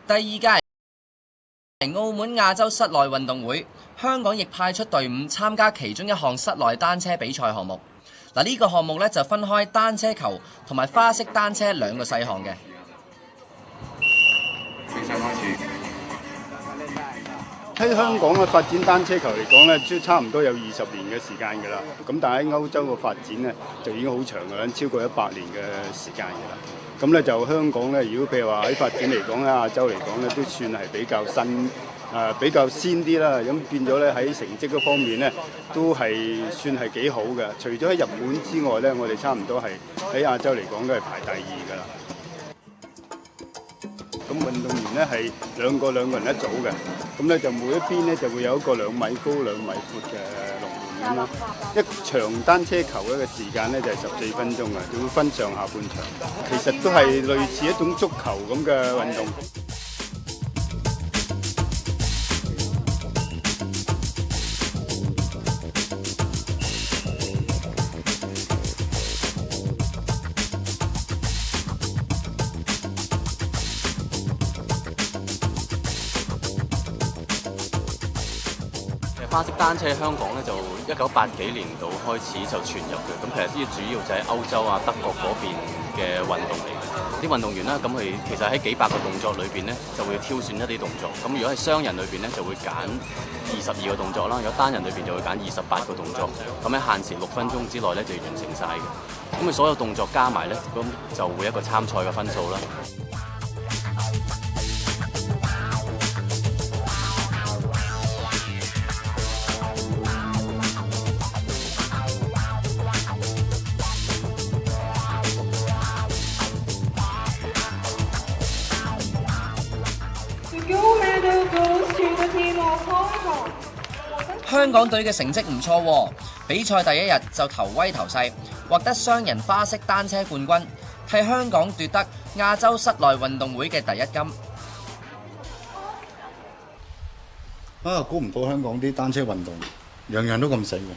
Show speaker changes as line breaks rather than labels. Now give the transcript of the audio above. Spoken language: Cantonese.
第二屆澳門亞洲室內運動會，香港亦派出隊伍參加其中一項室內單車比賽項目。嗱，呢個項目咧就分開單車球同埋花式單車兩個細項嘅。
喺香港嘅發展單車球嚟講咧，都差唔多有20年嘅時間㗎啦。咁但係喺歐洲嘅發展咧，就已經好長㗎啦，超過100年嘅時間㗎啦。咁咧就香港咧，如果譬如話喺發展嚟講咧，亞洲嚟講咧，都算係比較新比較先啲啦。咁變咗咧喺成績嗰方面咧，都係算係幾好嘅。除咗喺日本之外咧，我哋差唔多係喺亞洲嚟講都係排第2㗎啦。咁運動員咧係兩個人一組嘅，咁咧就每一邊咧就會有一個2米高、2米闊嘅龍門咁啦。一場單車球嘅時間咧就係14分鐘啊，就會分上下半場。其實都係類似一種足球咁嘅運動。
花式單車喺香港咧就1980幾年度開始就傳入嘅，咁其實主要就喺歐洲啊、德國嗰邊嘅運動嚟嘅。啲運動員啦，咁佢其實喺幾百個動作裏邊咧，就會挑選一啲動作。咁如果係雙人裏邊咧，就會揀22個動作啦；如果單人裏邊就會揀28個動作。咁喺限時6分鐘之內咧就要完成晒嘅。咁佢所有動作加埋咧，咁就會一個參賽嘅分數啦。
香港隊嘅成績唔錯喎，比賽第一日就頭威頭勢，獲得雙人花式單車冠軍，替香港奪得亞洲室內運動會嘅第1金。
估唔到香港啲單車運動樣樣都咁死喎。